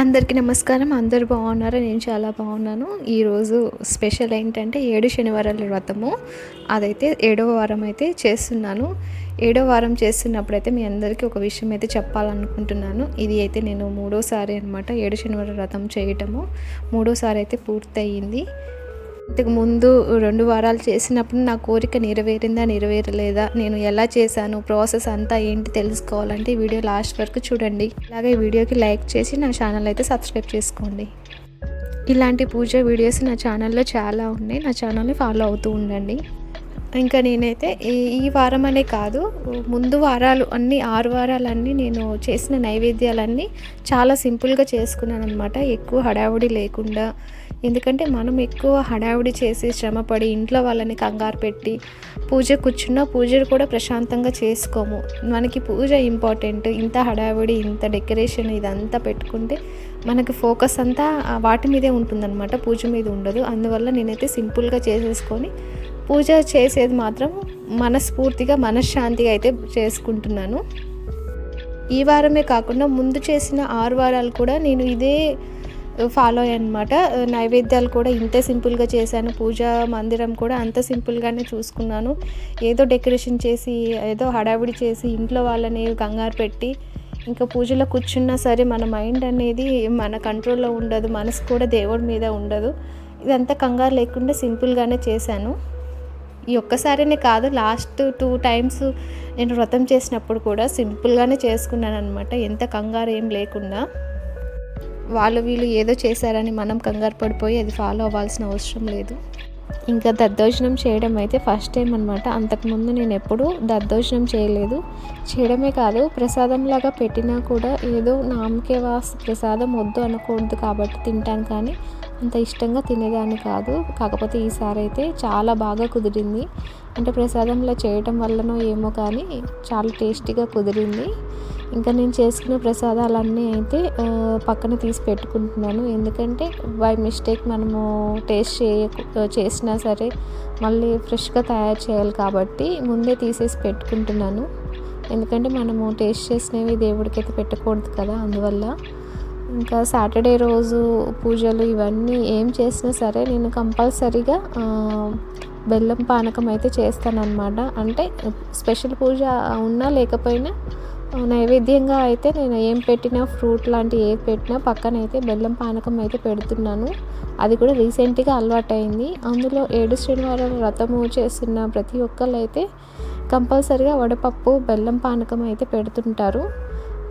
అందరికీ నమస్కారం. అందరూ బాగున్నారా? నేను చాలా బాగున్నాను. ఈరోజు స్పెషల్ ఏంటంటే 7 శనివారాల వ్రతము. అదైతే ఏడవ వారం అయితే చేస్తున్నాను. ఏడో వారం చేస్తున్నప్పుడైతే మీ అందరికీ ఒక విషయం అయితే చెప్పాలనుకుంటున్నాను. ఇది అయితే నేను మూడోసారి అనమాట 7 శనివారాల వ్రతం చేయటము. మూడోసారి అయితే పూర్తయింది. ఇంతకు ముందు 2 వారాలు చేసినప్పుడు నా కోరిక నెరవేరిందా, నెరవేరలేదా, నేను ఎలా చేశాను, ప్రాసెస్ అంతా ఏంటి తెలుసుకోవాలంటే ఈ వీడియో లాస్ట్ వరకు చూడండి. అలాగే ఈ వీడియోకి లైక్ చేసి నా ఛానల్ అయితే సబ్స్క్రైబ్ చేసుకోండి. ఇలాంటి పూజ వీడియోస్ నా ఛానల్లో చాలా ఉన్నాయి. నా ఛానల్ని ఫాలో అవుతూ ఉండండి. ఇంకా నేనైతే ఈ వారం అనే కాదు, ముందు వారాలు అన్నీ 6 వారాలన్నీ నేను చేసిన నైవేద్యాలన్నీ చాలా సింపుల్గా చేసుకున్నాను అనమాట. ఎక్కువ హడావుడి లేకుండా. ఎందుకంటే మనం ఎక్కువ హడావుడి చేసి శ్రమపడి ఇంట్లో వాళ్ళని కంగారు పెట్టి పూజ కూర్చున్న పూజలు కూడా ప్రశాంతంగా చేసుకోము. మనకి పూజ ఇంపార్టెంట్. ఇంత హడావుడి, ఇంత డెకరేషన్ ఇదంతా పెట్టుకుంటే మనకి ఫోకస్ అంతా వాటి మీదే ఉంటుందన్నమాట, పూజ మీద ఉండదు. అందువల్ల నేనైతే సింపుల్గా చేసేసుకొని పూజ చేసేది మాత్రం మనస్ఫూర్తిగా మనశ్శాంతిగా అయితే చేసుకుంటున్నాను. ఈ వారమే కాకుండా ముందు చేసిన 6 వారాలు కూడా నేను ఇదే ఫాలో అయ్యానమాట. నైవేద్యాలు కూడా ఇంతే సింపుల్గా చేశాను. పూజా మందిరం కూడా అంత సింపుల్గానే చూసుకున్నాను. ఏదో డెకరేషన్ చేసి, ఏదో హడావిడి చేసి ఇంట్లో వాళ్ళని కంగారు పెట్టి ఇంకా పూజలో కూర్చున్నా సరే మన మైండ్ అనేది మన కంట్రోల్లో ఉండదు, మనసు కూడా దేవుడి మీద ఉండదు. ఇదంతా కంగారు లేకుండా సింపుల్గానే చేశాను. ఈ ఒక్కసారినే కాదు, లాస్ట్ 2 టైమ్స్ నేను వ్రతం చేసినప్పుడు కూడా సింపుల్గానే చేసుకున్నాను అనమాట. ఎంత కంగారు ఏం లేకుండా. వాళ్ళు వీళ్ళు ఏదో చేశారని మనం కంగారు పడిపోయి అది ఫాలో అవ్వాల్సిన అవసరం లేదు. ఇంకా దద్దోజనం చేయడం అయితే ఫస్ట్ టైం అనమాట. అంతకుముందు నేను ఎప్పుడూ దద్దోజనం చేయలేదు. చేయడమే కాదు, ప్రసాదంలాగా పెట్టినా కూడా ఏదో నామకే ప్రసాదం వద్దు అనకూడదు కాబట్టి తింటాను, కానీ అంత ఇష్టంగా తినేదాన్ని కాదు. కాకపోతే ఈసారి అయితే చాలా బాగా కుదిరింది. అంటే ప్రసాదంలో చేయటం వల్లనో ఏమో కానీ చాలా టేస్టీగా కుదిరింది. ఇంకా నేను చేసుకునే ప్రసాదాలన్నీ అయితే పక్కన తీసి పెట్టుకుంటున్నాను. ఎందుకంటే బై మిస్టేక్ మనము టేస్ట్ చేసినా సరే మళ్ళీ ఫ్రెష్గా తయారు చేయాలి కాబట్టి ముందే తీసేసి పెట్టుకుంటున్నాను. ఎందుకంటే మనము టేస్ట్ చేసినవి దేవుడికి అయితే పెట్టకూడదు కదా, అందువల్ల. ఇంకా సాటర్డే రోజు పూజలు ఇవన్నీ ఏం చేసినా సరే నేను కంపల్సరీగా బెల్లం పానకం అయితే చేస్తానన్నమాట. అంటే స్పెషల్ పూజ ఉన్నా లేకపోయినా నైవేద్యంగా అయితే నేను ఏం పెట్టినా, ఫ్రూట్ లాంటి ఏది పెట్టినా పక్కన అయితే బెల్లం పానకం అయితే పెడుతున్నాను. అది కూడా రీసెంట్గా అలవాటైంది. అందులో 7 శనివారాల వ్రతము చేస్తున్న ప్రతి ఒక్కళ్ళు అయితే కంపల్సరీగా వడపప్పు బెల్లం పానకం అయితే పెడుతుంటారు.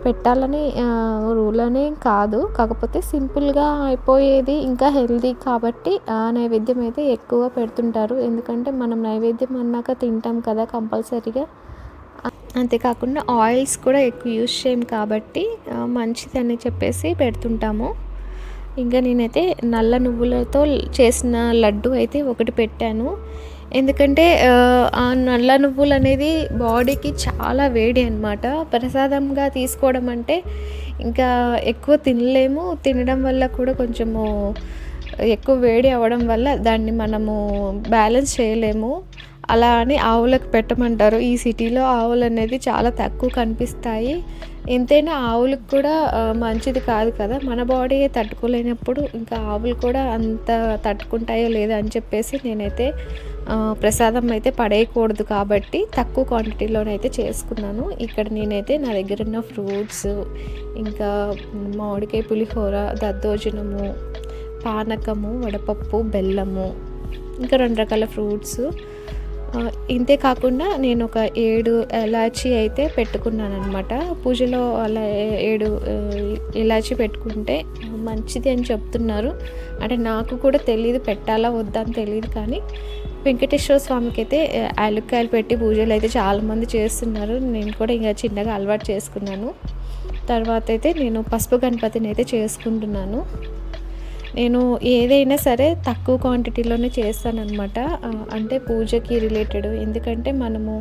పెట్టాలని రూల్ అనే కాదు, కాకపోతే సింపుల్గా అయిపోయేది ఇంకా హెల్దీ కాబట్టి ఆ నైవేద్యం అయితే ఎక్కువ పెడుతుంటారు. ఎందుకంటే మనం నైవేద్యం అన్నాక తింటాం కదా కంపల్సరీగా. అంతేకాకుండా ఆయిల్స్ కూడా ఎక్కువ యూజ్ చేయం కాబట్టి మంచిదని చెప్పేసి పెడుతుంటాము. ఇంకా నేనైతే నల్ల నువ్వులతో చేసిన లడ్డు అయితే ఒకటి పెట్టాను. ఎందుకంటే ఆ నల్ల నువ్వులు అనేది బాడీకి చాలా వేడి అనమాట. ప్రసాదంగా తీసుకోవడం అంటే ఇంకా ఎక్కువ తినలేము. తినడం వల్ల కూడా కొంచెము ఎక్కువ వేడి అవ్వడం వల్ల దాన్ని మనము బ్యాలెన్స్ చేయలేము. అలా అని ఆవులకు పెట్టమంటారు. ఈ సిటీలో ఆవులు అనేది చాలా తక్కువ కనిపిస్తాయి. ఎంతైనా ఆవులకు కూడా మంచిది కాదు కదా. మన బాడీ తట్టుకోలేనప్పుడు ఇంకా ఆవులు కూడా అంత తట్టుకుంటాయో లేదో అని చెప్పేసి నేనైతే ప్రసాదం అయితే పడేయకూడదు కాబట్టి తక్కువ క్వాంటిటీలోనైతే చేసుకున్నాను. ఇక్కడ నేనైతే నా దగ్గర ఉన్న ఫ్రూట్స్, ఇంకా మామిడికాయ పులిహోర, దద్దోజనము, పానకము, వడపప్పు, బెల్లము, ఇంకా 2 రకాల ఫ్రూట్స్, ఇంతే కాకుండా నేను ఒక 7 ఇలాచీ అయితే పెట్టుకున్నాను అనమాట. పూజలో అలా 7 ఇలాచీ పెట్టుకుంటే మంచిది అని చెప్తున్నారు. అంటే నాకు కూడా తెలియదు, పెట్టాలా వద్దా అని తెలియదు, కానీ వెంకటేశ్వర స్వామికి అయితే యాలక్కాయలు పెట్టి పూజలు అయితే చాలామంది చేస్తున్నారు. నేను కూడా ఇంకా చిన్నగా అలవాటు చేసుకున్నాను. తర్వాత అయితే నేను పసుపు గణపతిని అయితే చేసుకుంటున్నాను. నేను ఏదైనా సరే తక్కువ క్వాంటిటీలోనే చేస్తానన్నమాట. అంటే పూజకి రిలేటెడ్. ఎందుకంటే మనము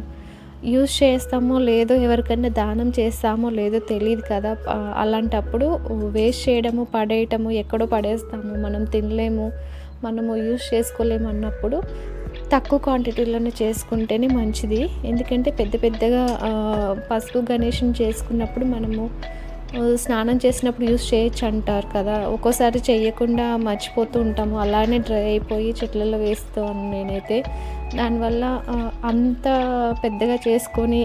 యూజ్ చేస్తామో లేదో, ఎవరికైనా దానం చేస్తామో లేదో తెలియదు కదా. అలాంటప్పుడు వేస్ట్ చేయడము, పడేయటము, ఎక్కడో పడేస్తాము, మనం తినలేము, మనము యూజ్ చేసుకోలేము అన్నప్పుడు తక్కువ క్వాంటిటీలోనే చేసుకుంటేనే మంచిది. ఎందుకంటే పెద్దగా పసుపు గణేషుని చేసుకున్నప్పుడు మనము స్నానం చేసినప్పుడు యూస్ చేయొచ్చు అంటారు కదా! ఒక్కోసారి చెయ్యకుండా మర్చిపోతూ ఉంటాము. అలానే డ్రై అయిపోయి చెట్లలో వేస్తాను నేనైతే. దానివల్ల అంత పెద్దగా చేసుకొని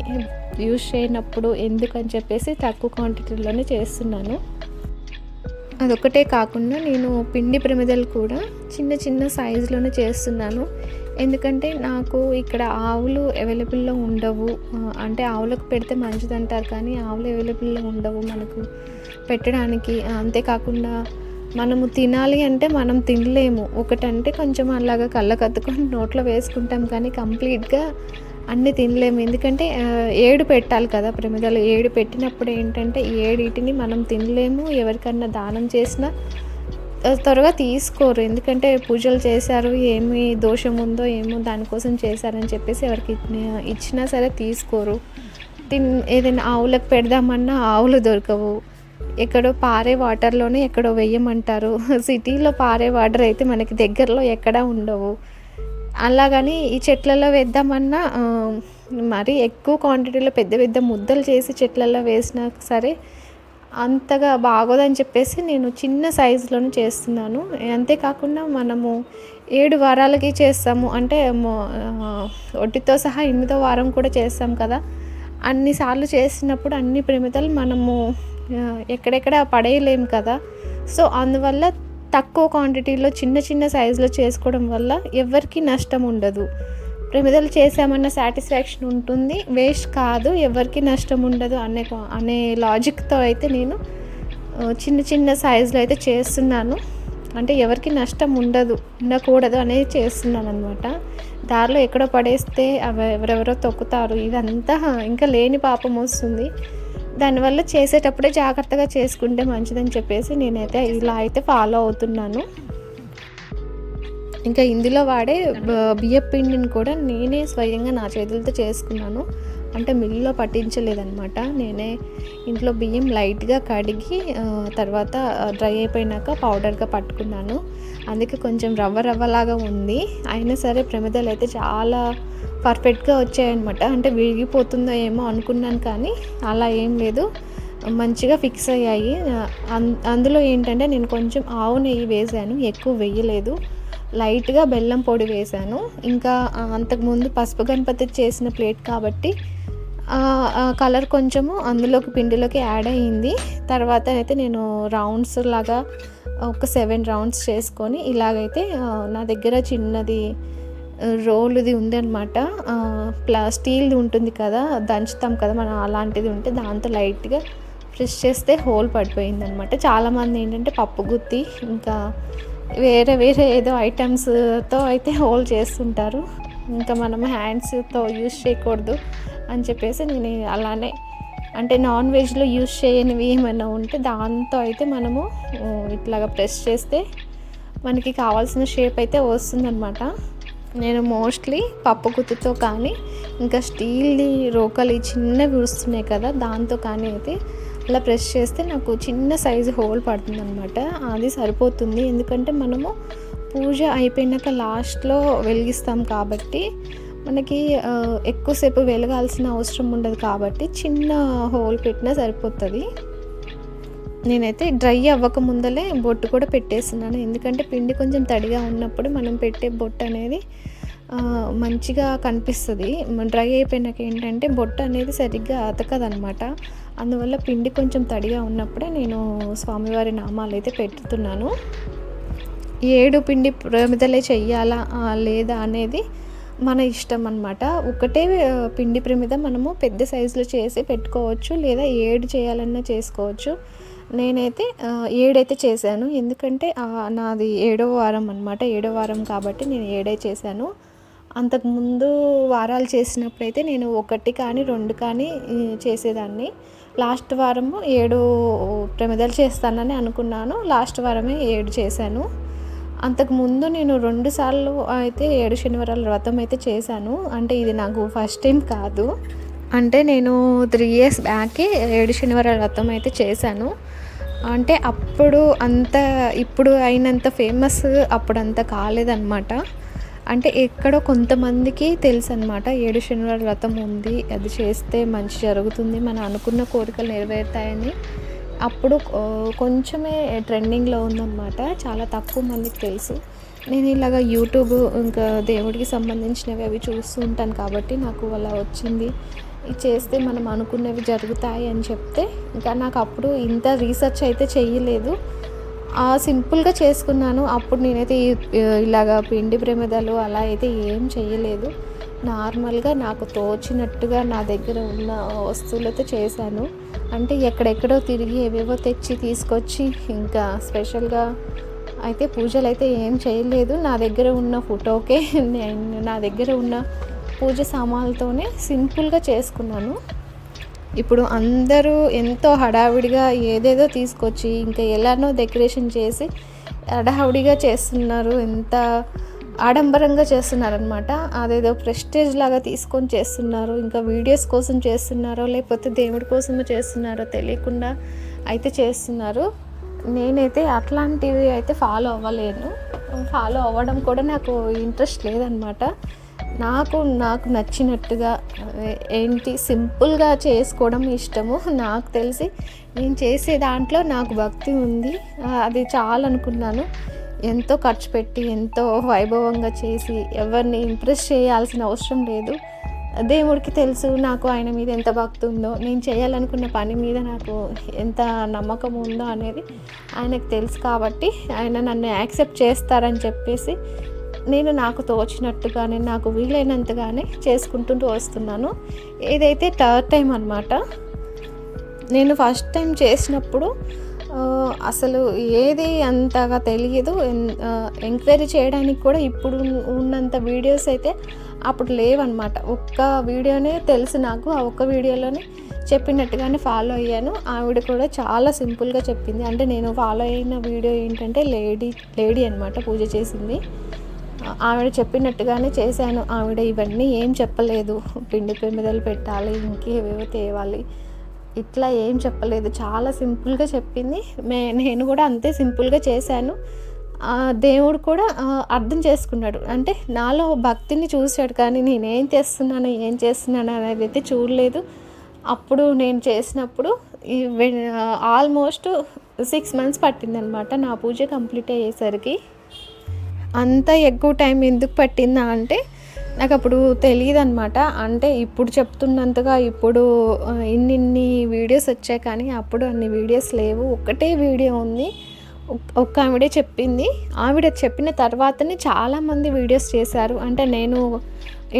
యూస్ చేయనప్పుడు ఎందుకని చెప్పేసి తక్కువ క్వాంటిటీలోనే చేస్తున్నాను. అదొక్కటే కాకుండా నేను పిండి ప్రమిదలు కూడా చిన్న చిన్న సైజులోనే చేస్తున్నాను. ఎందుకంటే నాకు ఇక్కడ ఆవులు అవైలబుల్‌లో ఉండవు. అంటే ఆవులకు పెడితే మంచిదంటారు కానీ ఆవులు అవైలబుల్‌లో ఉండవు మనకు పెట్టడానికి. అంతేకాకుండా మనము తినాలి అంటే మనం తినలేము. ఒకటంటే కొంచెం అలాగా కళ్ళకద్దుకొని నోట్లో వేసుకుంటాం కానీ కంప్లీట్‌గా అన్నీ తినలేము. ఎందుకంటే 7 పెట్టాలి కదా ప్రమిదలు. 7 పెట్టినప్పుడు ఏంటంటే 7 మనం తినలేము. ఎవరికన్నా దానం చేసినా త్వరగా తీసుకోరు. ఎందుకంటే పూజలు చేశారు, ఏమి దోషం ఉందో ఏమో దానికోసం చేశారని చెప్పేసి ఎవరికి ఇచ్చినా సరే తీసుకోరు. ఏదైనా ఆవులకు పెడదామన్నా ఆవులు దొరకవు. ఎక్కడో పారే వాటర్‌లోనే ఎక్కడో వెయ్యమంటారు. సిటీలో పారే వాటర్ అయితే మనకి దగ్గరలో ఎక్కడా ఉండవు. అలాగని ఈ చెట్లలో వేద్దామన్నా మరీ ఎక్కువ క్వాంటిటీలో పెద్ద పెద్ద ముద్దలు చేసి చెట్లలో వేసినా సరే అంతగా బాగోదని చెప్పేసి నేను చిన్న సైజులోనే చేస్తున్నాను. అంతేకాకుండా మనము 7 వారాలకి చేస్తాము. అంటే ఒట్టితో సహా 8వ వారం కూడా చేస్తాం కదా! అన్ని సార్లు చేసినప్పుడు అన్ని ప్రమిదలు మనము ఎక్కడెక్కడ పడేయలేము కదా! సో, అందువల్ల తక్కువ క్వాంటిటీలో చిన్న చిన్న సైజులో చేసుకోవడం వల్ల ఎవ్వరికీ నష్టం ఉండదు. ప్రమిదలు చేసామన్న సాటిస్ఫాక్షన్ ఉంటుంది. వేస్ట్ కాదు, ఎవరికీ నష్టం ఉండదు అనే లాజిక్‌తో అయితే నేను చిన్న చిన్న సైజులో అయితే చేస్తున్నాను. అంటే ఎవరికీ నష్టం ఉండకూడదు అనేది చేస్తున్నాననమాట. దారిలో ఎక్కడో పడేస్తే అవి ఎవరెవరో తొక్కుతారు. ఇదంతా ఇంకా లేని పాపం వస్తుంది. దానివల్ల చేసేటప్పుడే జాగ్రత్తగా చేసుకుంటే మంచిదని చెప్పేసి నేనైతే ఇలా అయితే ఫాలో అవుతున్నాను. ఇంకా ఇందులో వాడే బియ్యపు పిండిని కూడా నేనే స్వయంగా నా చేతులతో చేసుకున్నాను. అంటే మిల్లులో పట్టించలేదనమాట. నేనే ఇంట్లో బియ్యం లైట్‌గా కడిగి తర్వాత డ్రై అయిపోయినాక పౌడర్‌గా పట్టుకున్నాను. అందుకే కొంచెం రవ్వలాగా ఉంది. అయినా సరే ప్రమిదలు అయితే చాలా పర్ఫెక్ట్‌గా వచ్చాయన్నమాట. అంటే విరిగిపోతుందో ఏమో అనుకున్నాను కానీ అలా ఏం లేదు. మంచిగా ఫిక్స్ అయ్యాయి. అందులో ఏంటంటే నేను కొంచెం ఆవు నెయ్యి వేశాను. ఎక్కువ వేయలేదు. లైట్‌గా బెల్లం పొడి వేశాను. ఇంకా అంతకుముందు పసుపు గణపతి చేసిన ప్లేట్ కాబట్టి కలర్ కొంచెము అందులోకి పిండిలోకి యాడ్ అయ్యింది. తర్వాత అయితే నేను రౌండ్స్ లాగా ఒక 7 రౌండ్స్ చేసుకొని ఇలాగైతే నా దగ్గర చిన్నది రోలుది ఉందన్నమాట. స్టీల్‌ది ఉంటుంది కదా, దంచుతాం కదా మనం, అలాంటిది ఉంటే దాంతో లైట్‌గా ప్రెస్ చేస్తే హోల్ పడిపోయిందనమాట. చాలామంది ఏంటంటే పప్పు గుత్తి ఇంకా వేరే ఏదో ఐటమ్స్‌తో అయితే హోల్ చేస్తుంటారు. ఇంకా మనం హ్యాండ్స్‌తో యూజ్ చేయకూడదు అని చెప్పేసి నేను అలానే, అంటే నాన్ వెజ్‌లో యూజ్ చేయనివి ఏమైనా ఉంటే దాంతో అయితే మనము ఇట్లాగా ప్రెస్ చేస్తే మనకి కావాల్సిన షేప్ అయితే వస్తుందన్నమాట. నేను మోస్ట్లీ పప్పు గుత్తితో కానీ ఇంకా స్టీల్‌ది రోకలి చిన్నవి వస్తున్నాయి కదా, దాంతో కానీ అయితే అలా ప్రెస్ చేస్తే నాకు చిన్న సైజు హోల్ పడుతుందనమాట. అది సరిపోతుంది. ఎందుకంటే మనము పూజ అయిపోయినాక లాస్ట్లో వెలిగిస్తాం కాబట్టి మనకి ఎక్కువసేపు వెలగాల్సిన అవసరం ఉండదు కాబట్టి చిన్న హోల్ పెట్టినా సరిపోతుంది. నేనైతే డ్రై అవ్వక ముందలే బొట్టు కూడా పెట్టేస్తున్నాను. ఎందుకంటే పిండి కొంచెం తడిగా ఉన్నప్పుడు మనం పెట్టే బొట్టు అనేది మంచిగా కనిపిస్తుంది. డ్రై అయిపోయినాక ఏంటంటే బొట్టు అనేది సరిగ్గా అతకదనమాట. అందువల్ల పిండి కొంచెం తడిగా ఉన్నప్పుడే నేను స్వామివారి నామాలు అయితే పెట్టుతున్నాను. 7 పిండి ప్రమిదలే చెయ్యాలా లేదా అనేది మన ఇష్టం అనమాట. ఒకటే పిండి ప్రమిద మనము పెద్ద సైజులో చేసి పెట్టుకోవచ్చు, లేదా 7 చేయాలన్నా చేసుకోవచ్చు. నేనైతే 7 అయితే చేశాను. ఎందుకంటే నాది 7వ వారం అనమాట. 7వ వారం కాబట్టి నేను 7 చేశాను. అంతకుముందు వారాలు చేసినప్పుడైతే నేను 1 కానీ 2 కానీ చేసేదాన్ని. లాస్ట్ వారము 7 ప్రమిదలు చేస్తానని అనుకున్నాను. లాస్ట్ వారమే 7 చేశాను. అంతకుముందు నేను 2 సార్లు అయితే 7 శనివారాల వ్రతం అయితే చేశాను. అంటే ఇది నాకు ఫస్ట్ టైం కాదు. అంటే నేను 3 ఇయర్స్ బ్యాకే 7 శనివారాల వ్రతం అయితే చేశాను. అంటే అప్పుడు ఇప్పుడు అయినంత ఫేమస్ అప్పుడంత కాలేదన్నమాట. అంటే ఎక్కడో కొంతమందికి తెలుసు అనమాట, 7 శనివారాల వ్రతం ఉంది, అది చేస్తే మంచి జరుగుతుంది, మనం అనుకున్న కోరికలు నెరవేరుతాయని అప్పుడు కొంచెమే ట్రెండింగ్‌లో ఉందన్నమాట. చాలా తక్కువ మందికి తెలుసు. నేను ఇలాగ యూట్యూబ్ ఇంకా దేవుడికి సంబంధించినవి అవి చూస్తూ ఉంటాను కాబట్టి నాకు అలా వచ్చింది. ఇది చేస్తే మనం అనుకున్నవి జరుగుతాయి అని చెప్తే, ఇంకా నాకు అప్పుడు ఇంత రీసెర్చ్ అయితే చెయ్యలేదు. సింపుల్‌గా చేసుకున్నాను. అప్పుడు నేనైతే ఇలాగ పిండి ప్రమిదలు అలా అయితే ఏం చెయ్యలేదు. నార్మల్‌గా నాకు తోచినట్టుగా నా దగ్గర ఉన్న వస్తువులతో చేశాను. అంటే ఎక్కడెక్కడో తిరిగి ఏవేవో తెచ్చి తీసుకొచ్చి ఇంకా స్పెషల్‌గా అయితే పూజలైతే ఏం చేయలేదు. నా దగ్గర ఉన్న ఫోటోకే నా దగ్గర ఉన్న పూజ సామాన్లతోనే సింపుల్‌గా చేసుకున్నాను. ఇప్పుడు అందరూ ఎంతో హడావిడిగా ఏదేదో తీసుకొచ్చి ఇంకా ఎలానో డెకరేషన్ చేసి హడావిడిగా చేస్తున్నారు. ఎంత ఆడంబరంగా చేస్తున్నారనమాట. అదేదో ప్రెస్టేజ్ లాగా తీసుకొని చేస్తున్నారు. ఇంకా వీడియోస్ కోసం చేస్తున్నారో లేకపోతే దేవుడి కోసమో చేస్తున్నారో తెలియకుండా అయితే చేస్తున్నారు. నేనైతే అట్లాంటివి అయితే ఫాలో అవ్వలేను. ఫాలో అవ్వడం కూడా నాకు ఇంట్రెస్ట్ లేదనమాట. నాకు నచ్చినట్టుగా ఏంటి సింపుల్గా చేసుకోవడం ఇష్టము. నాకు తెలిసి నేను చేసే దాంట్లో నాకు భక్తి ఉంది. అది చాలనుకున్నాను. ఎంతో ఖర్చు పెట్టి ఎంతో వైభవంగా చేసి ఎవరిని ఇంప్రెస్ చేయాల్సిన అవసరం లేదు. దేవుడికి తెలుసు నాకు ఆయన మీద ఎంత భక్తి ఉందో, నేను చేయాలనుకున్న పని మీద నాకు ఎంత నమ్మకం ఉందో అనేది ఆయనకు తెలుసు. కాబట్టి ఆయన నన్ను యాక్సెప్ట్ చేస్తారని చెప్పేసి నేను నాకు తోచినట్టుగానే నాకు వీలైనంతగానే చేసుకుంటూ వస్తున్నాను. ఏదైతే థర్డ్ టైం అనమాట. నేను ఫస్ట్ టైం చేసినప్పుడు అసలు ఏది అంతగా తెలియదు. ఎంక్వైరీ చేయడానికి కూడా ఇప్పుడు ఉన్నంత వీడియోస్ అయితే అప్పుడు లేవన్నమాట. ఒక్క వీడియోనే తెలుసు నాకు. ఆ ఒక్క వీడియోలోనే చెప్పినట్టుగానే ఫాలో అయ్యాను. ఆవిడ కూడా చాలా సింపుల్గా చెప్పింది. అంటే నేను ఫాలో అయిన వీడియో ఏంటంటే లేడీ అనమాట పూజ చేసింది. ఆవిడ చెప్పినట్టుగానే చేశాను. ఆవిడ ఇవన్నీ ఏం చెప్పలేదు. పిండి ప్రమిదలు పెట్టాలి, ఇంకేవేవో తేవాలి, ఇట్లా ఏం చెప్పలేదు. చాలా సింపుల్గా చెప్పింది. నేను కూడా అంతే సింపుల్గా చేశాను. దేవుడు కూడా అర్థం చేసుకున్నాడు. అంటే నాలో భక్తిని చూశాడు, కానీ నేనేం చేస్తున్నాను ఏం చేస్తున్నాను అనేది అయితే చూడలేదు. అప్పుడు నేను చేసినప్పుడు ఆల్మోస్ట్ 6 months పట్టిందనమాట నా పూజ కంప్లీట్ అయ్యేసరికి. అంత ఎక్కువ టైం ఎందుకు పట్టిందా అంటే నాకు అప్పుడు తెలియదు అనమాట. అంటే ఇప్పుడు చెప్తున్నంతగా ఇప్పుడు ఇన్ని వీడియోస్ వచ్చాయి, కానీ అప్పుడు అన్ని వీడియోస్ లేవు. ఒక్కటే వీడియో ఉంది. ఒక్క ఆవిడే చెప్పింది. ఆవిడ చెప్పిన తర్వాతనే చాలామంది వీడియోస్ చేశారు. అంటే నేను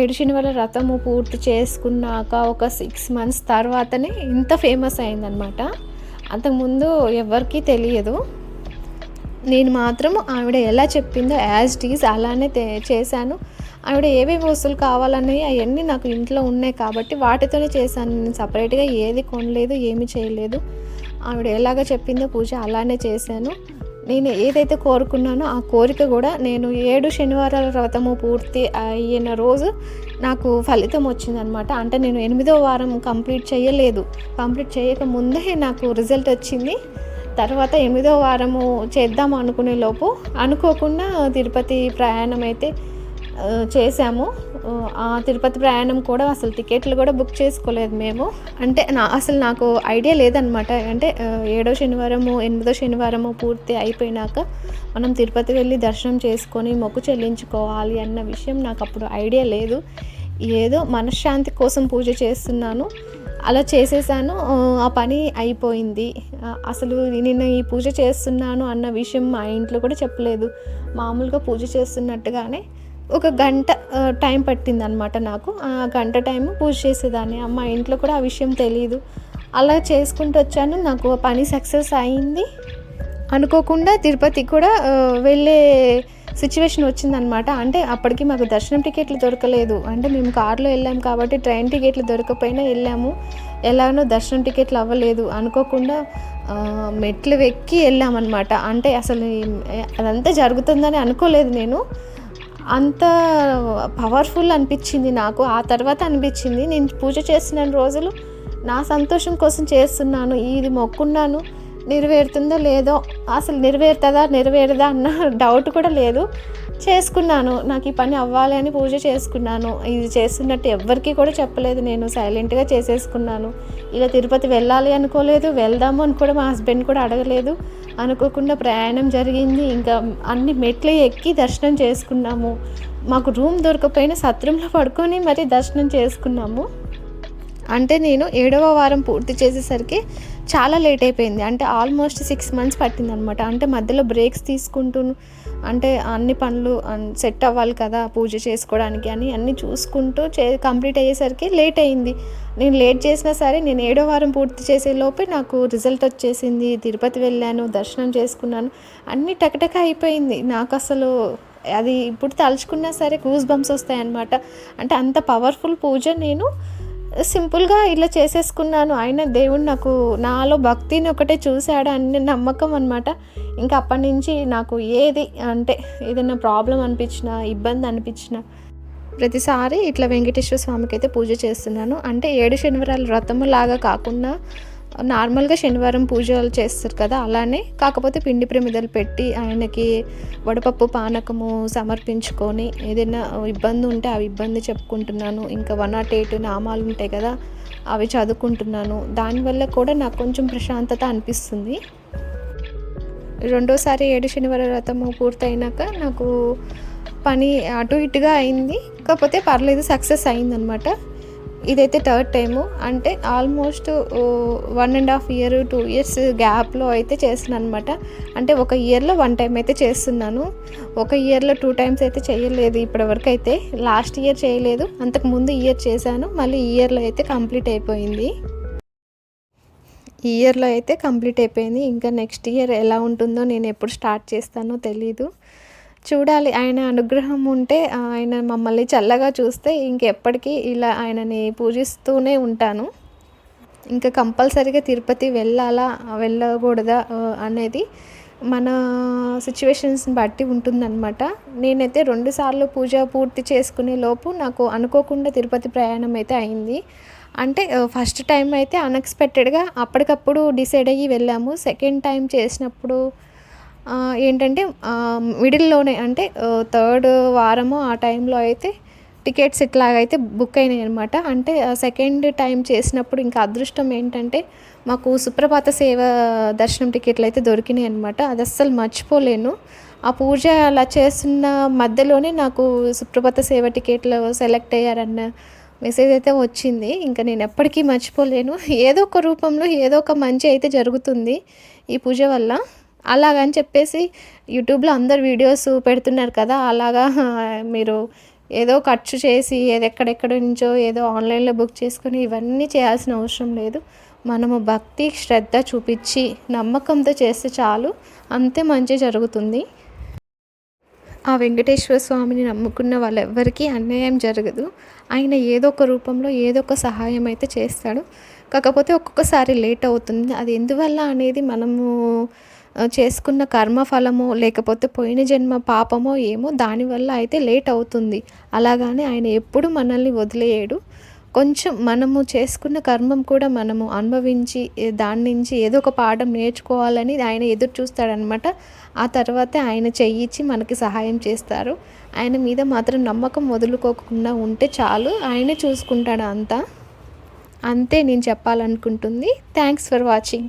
7 శనివారాల వ్రతము పూర్తి చేసుకున్నాక ఒక 6 months తర్వాతనే ఇంత ఫేమస్ అయిందనమాట. అంతకుముందు ఎవరికీ తెలియదు. నేను మాత్రం ఆవిడ ఎలా చెప్పిందో యాజ్ ఇట్ ఈజ్ అలానే చేశాను. ఆవిడ ఏవేవి వస్తువులు కావాలన్నాయి అవన్నీ నాకు ఇంట్లో ఉన్నాయి కాబట్టి వాటితోనే చేశాను. నేను సపరేట్గా ఏది కొనలేదు, ఏమి చేయలేదు. ఆవిడ ఎలాగ చెప్పిందో పూజ అలానే చేశాను. నేను ఏదైతే కోరుకున్నానో ఆ కోరిక కూడా నేను 7 శనివారాల వ్రతము పూర్తి అయిన రోజు నాకు ఫలితం వచ్చిందనమాట. అంటే నేను 8వ వారం కంప్లీట్ చేయలేదు. కంప్లీట్ చేయక ముందే నాకు రిజల్ట్ వచ్చింది. తర్వాత 8వ వారము చేద్దాం అనుకునే లోపు అనుకోకుండా తిరుపతి ప్రయాణం అయితే చేశాము. ఆ తిరుపతి ప్రయాణం కూడా అసలు టికెట్లు కూడా బుక్ చేసుకోలేదు మేము. అంటే అసలు నాకు ఐడియా లేదనమాట. అంటే 7వ శనివారము 8వ శనివారము పూర్తి అయిపోయినాక మనం తిరుపతి వెళ్ళి దర్శనం చేసుకొని మొక్కు చెల్లించుకోవాలి అన్న విషయం నాకు అప్పుడు ఐడియా లేదు. ఏదో మనశ్శాంతి కోసం పూజ చేస్తున్నాను, అలా చేసేసాను. ఆ పని అయిపోయింది. అసలు నేను ఈ పూజ చేస్తున్నాను అన్న విషయం మా ఇంట్లో కూడా చెప్పలేదు. మామూలుగా పూజ చేస్తున్నట్టుగానే 1 గంట టైం పట్టిందనమాట నాకు. ఆ గంట టైం పూజ చేసేదాన్ని. మా ఇంట్లో కూడా ఆ విషయం తెలీదు. అలా చేసుకుంటూ వచ్చాను. నాకు పని సక్సెస్ అయింది. అనుకోకుండా తిరుపతి కూడా వెళ్ళే సిచ్యువేషన్ వచ్చిందనమాట. అంటే అప్పటికి మాకు దర్శనం టికెట్లు దొరకలేదు. అంటే మేము కారులో వెళ్ళాము కాబట్టి ట్రైన్ టికెట్లు దొరకపోయినా వెళ్ళాము. ఎలానో దర్శనం టికెట్లు అవ్వలేదు. అనుకోకుండా మెట్లు ఎక్కి వెళ్ళామన్నమాట. అంటే అసలు అదంతా జరుగుతుందని అనుకోలేదు నేను. అంత పవర్ఫుల్ అనిపించింది నాకు. ఆ తర్వాత అనిపించింది నేను పూజ చేస్తున్న రోజులు నా సంతోషం కోసం చేస్తున్నాను. ఇది మొక్కున్నాను, నెరవేరుతుందో లేదో, అసలు నెరవేరుతుందా నెరవేరదా అన్న డౌట్ కూడా లేదు. చేసుకున్నాను. నాకు ఈ పని అవ్వాలి అని పూజ చేసుకున్నాను. ఇది చేస్తున్నట్టు ఎవ్వరికీ కూడా చెప్పలేదు. నేను సైలెంట్‌గా చేసేసుకున్నాను. ఇలా తిరుపతి వెళ్ళాలి అనుకోలేదు. వెళ్దాము అని కూడా మా హస్బెండ్ కూడా అడగలేదు. అనుకోకుండా ప్రయాణం జరిగింది. ఇంకా అన్ని మెట్లు ఎక్కి దర్శనం చేసుకున్నాము. మాకు రూమ్ దొరకకపోయినా సత్రంలో పడుకొని మరీ దర్శనం చేసుకున్నాము. అంటే నేను 7వ వారం పూర్తి చేసేసరికి చాలా లేట్ అయిపోయింది. అంటే ఆల్మోస్ట్ 6 మంత్స్ పట్టిందనమాట. అంటే మధ్యలో బ్రేక్స్ తీసుకుంటూ అంటే అన్ని పనులు సెట్ అవ్వాలి కదా పూజ చేసుకోవడానికి అని అన్నీ చూసుకుంటూ కంప్లీట్ అయ్యేసరికి లేట్ అయింది. నేను లేట్ చేసినా సరే నేను 7వ వారం పూర్తి చేసే లోపే నాకు రిజల్ట్ వచ్చేసింది. తిరుపతి వెళ్ళాను, దర్శనం చేసుకున్నాను, అన్నీ టకటక అయిపోయింది. నాకు అసలు అది ఇప్పుడు తలుచుకున్నా సరే గూస్ బంప్స్ వస్తాయన్నమాట. అంటే అంత పవర్ఫుల్ పూజ నేను సింపుల్గా ఇలా చేసేసుకున్నాను. ఆయన దేవుడు నాకు నాలో భక్తిని ఒకటే చూశాడు అనే నమ్మకం అనమాట. ఇంకా అప్పటి నుంచి నాకు ఏది అంటే ఏదైనా ప్రాబ్లం అనిపించినా, ఇబ్బంది అనిపించినా ప్రతిసారి ఇట్లా వెంకటేశ్వర స్వామికి అయితే పూజ చేస్తున్నాను. అంటే 7 శనివారాల వ్రతము లాగా కాకుండా నార్మల్గా శనివారం పూజలు చేస్తారు కదా అలానే, కాకపోతే పిండి ప్రమిదలు పెట్టి ఆయనకి వడపప్పు పానకము సమర్పించుకొని ఏదైనా ఇబ్బంది ఉంటే ఆ ఇబ్బంది చెప్పుకుంటున్నాను. ఇంకా 108 నామాలు ఉంటాయి కదా అవి చదువుకుంటున్నాను. దానివల్ల కూడా నాకు కొంచెం ప్రశాంతత అనిపిస్తుంది. రెండోసారి 7 శనివార వ్రతము పూర్తయినాక నాకు పని అటు ఇటుగా అయింది. కాకపోతే పర్లేదు, సక్సెస్ అయిందనమాట. ఇదైతే థర్డ్ టైము. అంటే ఆల్మోస్ట్ 1.5 ఇయర్ 2 ఇయర్స్ గ్యాప్లో అయితే చేస్తున్నాను అనమాట. అంటే ఒక ఇయర్లో 1 టైం అయితే చేస్తున్నాను. ఒక ఇయర్లో 2 టైమ్స్ అయితే చేయలేదు ఇప్పటివరకు అయితే. లాస్ట్ ఇయర్ చేయలేదు, అంతకుముందు ఇయర్ చేశాను. మళ్ళీ ఈ ఇయర్లో అయితే కంప్లీట్ అయిపోయింది. ఈ ఇయర్లో అయితే కంప్లీట్ అయిపోయింది. ఇంకా నెక్స్ట్ ఇయర్ ఎలా ఉంటుందో, నేను ఎప్పుడు స్టార్ట్ చేస్తానో తెలీదు. చూడాలి. ఆయన అనుగ్రహం ఉంటే, ఆయన మమ్మల్ని చల్లగా చూస్తే ఇంకెప్పటికీ ఇలా ఆయనని పూజిస్తూనే ఉంటాను. ఇంకా కంపల్సరీగా తిరుపతి వెళ్ళాలా వెళ్ళకూడదా అనేది మన సిచ్యువేషన్స్ని బట్టి ఉంటుందన్నమాట. నేనైతే 2 సార్లు పూజ పూర్తి చేసుకునే లోపు నాకు అనుకోకుండా తిరుపతి ప్రయాణం అయితే అయింది. అంటే ఫస్ట్ టైం అయితే అన్ఎక్స్పెక్టెడ్గా అప్పటికప్పుడు డిసైడ్ అయ్యి వెళ్ళాము. సెకండ్ టైం చేసినప్పుడు ఏంటంటే మిడిల్లోనే అంటే థర్డ్ వారము ఆ టైంలో అయితే టికెట్స్ ఇట్లాగైతే బుక్ అయినాయి అనమాట. అంటే సెకండ్ టైం చేసినప్పుడు ఇంకా అదృష్టం ఏంటంటే మాకు సుప్రభాత సేవ దర్శనం టికెట్లు అయితే దొరికినాయి అనమాట. అది అస్సలు మర్చిపోలేను. ఆ పూజ అలా చేస్తున్న మధ్యలోనే నాకు సుప్రభాత సేవ టికెట్లు సెలెక్ట్ అయ్యారన్న మెసేజ్ అయితే వచ్చింది. ఇంకా నేను ఎప్పటికీ మర్చిపోలేను. ఏదో ఒక రూపంలో ఏదో ఒక మంచి అయితే జరుగుతుంది ఈ పూజ వల్ల. అలాగని చెప్పేసి యూట్యూబ్లో అందరు వీడియోస్ పెడుతున్నారు కదా, అలాగా మీరు ఏదో ఖర్చు చేసి ఏదో ఎక్కడెక్కడ నుంచో ఏదో ఆన్లైన్లో బుక్ చేసుకొని ఇవన్నీ చేయాల్సిన అవసరం లేదు. మనము భక్తి శ్రద్ధ చూపించి నమ్మకంతో చేస్తే చాలు, అంతే మంచి జరుగుతుంది. ఆ వెంకటేశ్వర స్వామిని నమ్ముకున్న వాళ్ళెవ్వరికీ అన్యాయం జరగదు. ఆయన ఏదో ఒక రూపంలో ఏదో ఒక సహాయం అయితే చేస్తాడు. కాకపోతే ఒక్కొక్కసారి లేట్ అవుతుంది. అది ఎందువల్ల అనేది మనము చేసుకున్న కర్మఫలమో లేకపోతే పోయిన జన్మ పాపమో ఏమో దానివల్ల అయితే లేట్ అవుతుంది. అలాగని ఆయన ఎప్పుడు మనల్ని వదిలేయడు. కొంచెం మనము చేసుకున్న కర్మం కూడా మనము అనుభవించి దాని నుంచి ఏదో ఒక పాఠం నేర్చుకోవాలని ఆయన ఎదురు చూస్తాడనమాట. ఆ తర్వాతే ఆయన చెయ్యిచ్చి మనకి సహాయం చేస్తారు. ఆయన మీద మాత్రం నమ్మకం వదులుకోకుండా ఉంటే చాలు, ఆయనే చూసుకుంటాడు అంతా. అంతే నేను చెప్పాలనుకుంటుంది. Thanks for watching.